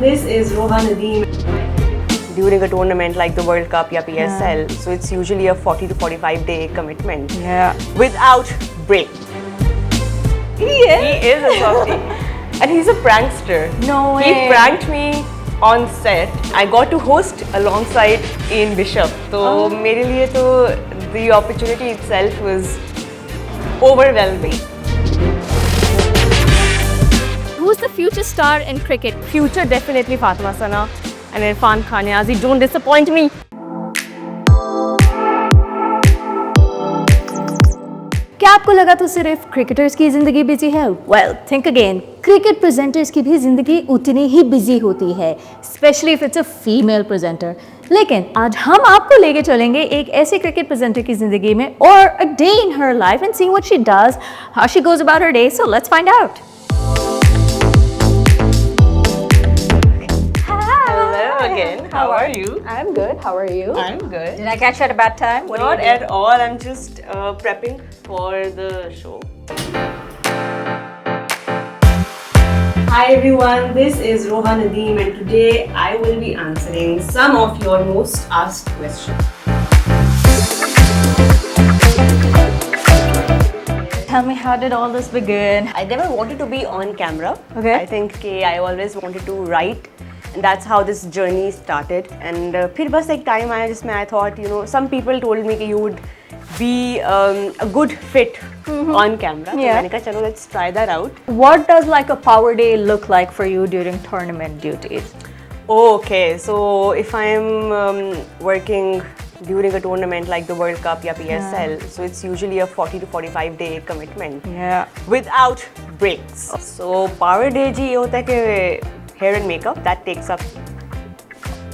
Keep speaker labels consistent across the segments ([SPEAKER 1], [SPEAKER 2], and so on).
[SPEAKER 1] This is Rohan Nadeem.
[SPEAKER 2] During a tournament like the World Cup or PSL, so it's usually a 40 to 45 day commitment.
[SPEAKER 3] Yeah.
[SPEAKER 2] Without break.
[SPEAKER 3] He is?
[SPEAKER 2] He is a softie. And he's a prankster.
[SPEAKER 3] No way.
[SPEAKER 2] He pranked me on set. I got to host alongside Ian Bishop. So मेरे लिए तो the opportunity itself was overwhelming.
[SPEAKER 4] Who's the future star in cricket?
[SPEAKER 2] Future definitely Fatima Sana and Irfan Khan Niazi. Don't disappoint me.
[SPEAKER 3] क्या आपको लगा तो सिर्फ cricketers की जिंदगी बिजी है? Well, think again. Cricket presenters की भी जिंदगी उतनी ही बिजी होती है, specially if it's a female presenter. लेकिन आज हम आपको लेके चलेंगे एक ऐसे क्रिकेट प्रेजेंटर की जिंदगी में और a day in her life and see what she does, how she goes about her day. So let's find out.
[SPEAKER 2] Again, how are you?
[SPEAKER 3] I'm good. How are you?
[SPEAKER 2] I'm good.
[SPEAKER 3] Did I catch you at a bad time? What
[SPEAKER 2] Not at all. I'm just prepping for the show.
[SPEAKER 1] Hi everyone, this is Rohan Nadeem and today I will be answering some of your most asked questions.
[SPEAKER 3] Tell me, how did all this begin?
[SPEAKER 2] I never wanted to be on camera.
[SPEAKER 3] Okay.
[SPEAKER 2] I think I always wanted to write. And that's how this journey started. And फिर बस एक time आया जिसमें I thought, you know, some people told me कि you would be a good fit on camera. तो मैंने कहा चलो let's try that out.
[SPEAKER 3] What does like a power day look like for you during tournament duties?
[SPEAKER 2] Okay, so if I'm working during a tournament like the World Cup or PSL, so it's usually a 40 to 45 day commitment.
[SPEAKER 3] Yeah.
[SPEAKER 2] Without breaks. So power day जी ये होता है कि hair and makeup, that takes up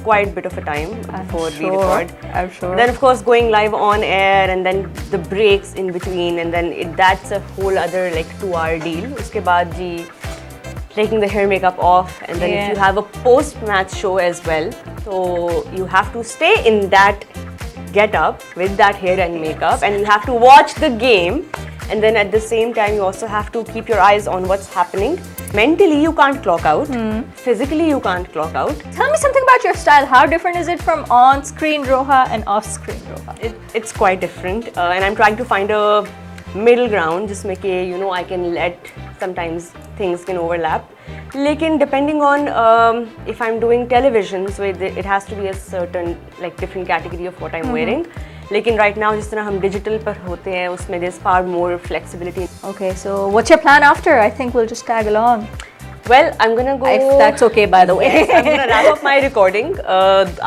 [SPEAKER 2] quite a bit of a time before we record.
[SPEAKER 3] I'm sure.
[SPEAKER 2] Then of course going live on air and then the breaks in between and then that's a whole other like 2-hour deal. Uske baad ji taking the hair makeup off and then if you have a post-match show as well, so you have to stay in that get up with that hair and makeup and you have to watch the game and then at the same time you also have to keep your eyes on what's happening. Mentally you can't clock out, physically you can't clock out.
[SPEAKER 3] Tell me something about your style. How different is it from on-screen Roha and off-screen Roha?
[SPEAKER 2] It's quite different and I'm trying to find a middle ground जिसमें कि you know I can let sometimes things can overlap. लेकिन depending on if I'm doing television, so it has to be a certain like different category of what I'm wearing. लेकिन right now जिस तरह हम digital पर होते हैं उसमें there's far more flexibility.
[SPEAKER 3] Okay, so what's your plan after? I think we'll just tag along.
[SPEAKER 2] Well, I'm gonna go.
[SPEAKER 3] If that's okay, by the way.
[SPEAKER 2] Yes, I'm gonna wrap up my recording.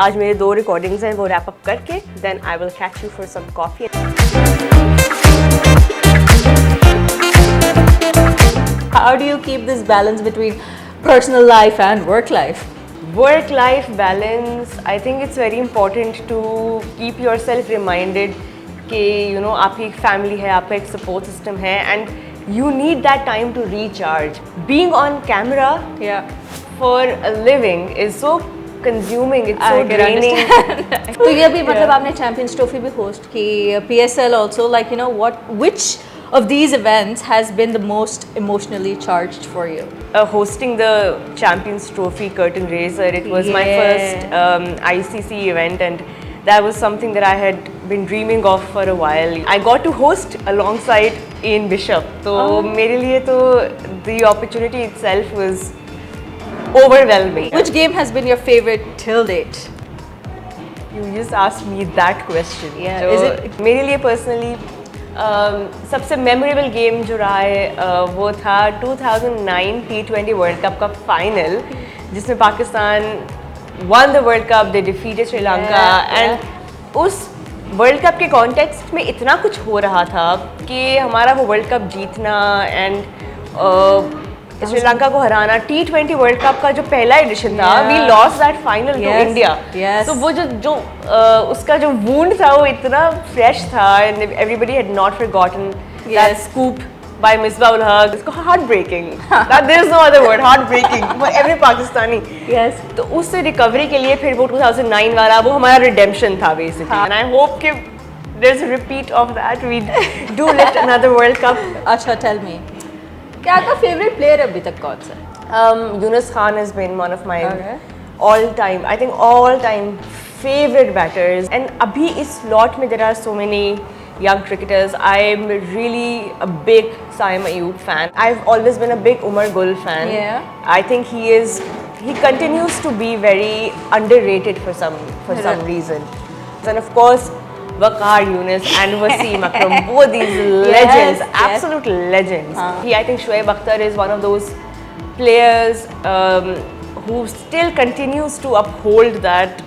[SPEAKER 2] आज मेरे 2 recordings हैं वो wrap up करके then I will catch you for some coffee.
[SPEAKER 3] How do you keep this balance between personal life and work life?
[SPEAKER 2] Work-life balance, I think it's very important to keep yourself reminded कि you know आपकी एक family है, आपका एक support system है and you need that time to recharge. Being on camera for a living is so consuming, it's so draining.
[SPEAKER 3] तो ये भी मतलब आपने Champions Trophy भी host की, PSL also, like you know which of these events has been the most emotionally charged for you?
[SPEAKER 2] Hosting the Champions Trophy curtain raiser, it was my first ICC event and that was something that I had been dreaming of for a while. I got to host alongside Ian Bishop. So मेरे लिए तो the opportunity itself was overwhelming.
[SPEAKER 3] Which game has been your favorite till date?
[SPEAKER 2] You just asked me that question.
[SPEAKER 3] Yeah.
[SPEAKER 2] So,
[SPEAKER 3] Is it
[SPEAKER 2] मेरे लिए personally सबसे memorable game जो रहा है वो था 2009 T20 वर्ल्ड कप का फाइनल जिसमें Pakistan won the World Cup, they defeated Sri Lanka and उस वर्ल्ड कप के कॉन्टेक्स्ट में इतना कुछ हो रहा था कि हमारा वो वर्ल्ड कप जीतना एंड श्रीलंका को हराना T20 वर्ल्ड कप का जो पहला एडिशन था we lost that final to India. तो वो जो उसका जो वुंड था वो इतना फ्रेश था and everybody had not forgotten that scoop by Misbah ul Haq. It's heartbreaking. There is no other word. Heartbreaking for every Pakistani.
[SPEAKER 3] Yes.
[SPEAKER 2] तो उससे रिकवरी के लिए फिर वो 2009 वाला वो हमारा रिडेम्पशन था basically. And I hope कि there's a repeat of that. We do lift another World Cup.
[SPEAKER 3] अच्छा, tell me. क्या आपका फेवरेट प्लेयर अभी तक कौन सा है?
[SPEAKER 2] Yunus Khan has been one of my all-time favorite batters. And abhi is slot mein there are so many young cricketers. I'm really a big Saim Ayub fan. I've always been a big Umar Gul fan.
[SPEAKER 3] Yeah.
[SPEAKER 2] I think he continues to be very underrated for some reason. And of course, Waqar Younis and Wasim Akram, both these legends, absolute legends. I think Shoaib Akhtar is one of those players who still continues to uphold that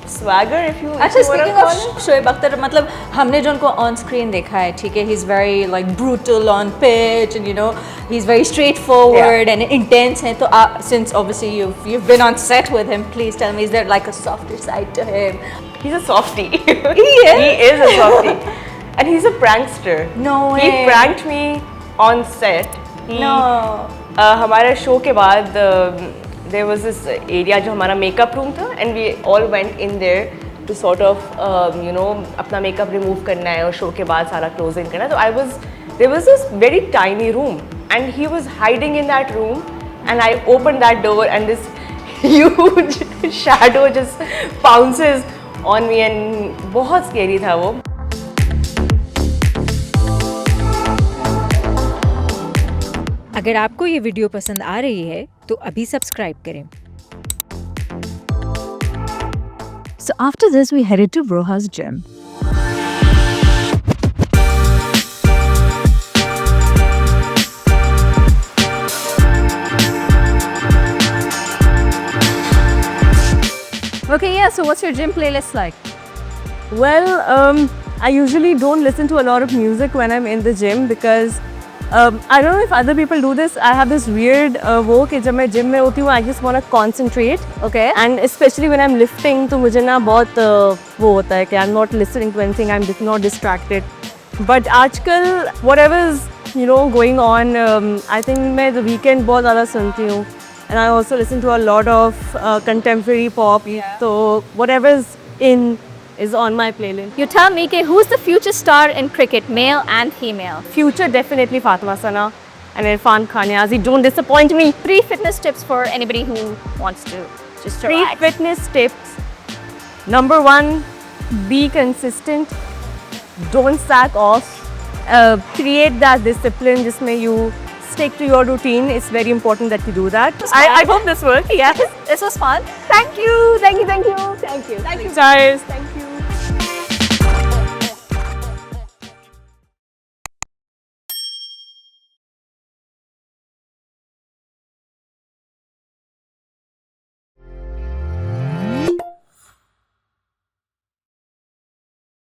[SPEAKER 2] swagger, if you
[SPEAKER 3] अच्छा,
[SPEAKER 2] want to
[SPEAKER 3] speaking
[SPEAKER 2] call
[SPEAKER 3] of
[SPEAKER 2] it.
[SPEAKER 3] Shoaib Akhtar, मतलब हमने जो उनको on screen देखा है, ठीक है, he's very like brutal on pitch and you know he's very straightforward and intense है. तो since obviously you've been on set with him, please tell me, is there like a softer side to him?
[SPEAKER 2] He's a softie.
[SPEAKER 3] He
[SPEAKER 2] He is a softie. And he's a prankster.
[SPEAKER 3] No
[SPEAKER 2] He
[SPEAKER 3] way.
[SPEAKER 2] pranked me on set.
[SPEAKER 3] No.
[SPEAKER 2] हमारे show के बाद there was this area जो हमारा makeup room था, and we all went in there to sort of you know अपना makeup remove करना है और show के बाद सारा closing करना है. तो there was this very tiny room and he was hiding in that room, and I opened that door and this huge shadow just pounces on me and बहुत scary था वो.
[SPEAKER 5] अगर आपको ये वीडियो पसंद आ रही है तो अभी सब्सक्राइब करें.
[SPEAKER 3] So after this, we headed to Roha's gym. Okay, yeah. So what's your gym playlist like?
[SPEAKER 1] Well, I usually don't listen to a lot of music when I'm in the gym because I don't know if other people do this. I have this weird वो कि जब मैं gym में होती हूँ, I just want to concentrate.
[SPEAKER 3] Okay.
[SPEAKER 1] And especially when I'm lifting, तो मुझे ना बहुत वो होता है कि I'm not listening to anything, I'm just not distracted. But आजकल whatever is you know going on, I think मैं The Weeknd बहुत ज़्यादा सुनती हूँ. And I also listen to a lot of contemporary pop.
[SPEAKER 3] Yeah.
[SPEAKER 1] So whatever's in is on my playlist.
[SPEAKER 4] You tell me, who's the future star in cricket, male and female?
[SPEAKER 1] Future definitely Fatima Sana and Irfan Khan Yazi. Don't disappoint me.
[SPEAKER 4] 3 fitness tips for anybody who wants to just
[SPEAKER 1] Three
[SPEAKER 4] relax.
[SPEAKER 1] fitness tips. Number 1, be consistent. Don't sack off. Create that discipline जिसमें you stick to your routine. It's very important that you do that. I hope this worked. Yes.
[SPEAKER 4] This was fun.
[SPEAKER 1] Thank you. Thank you. Thank you. Thank you. Thank you, guys. Thank you.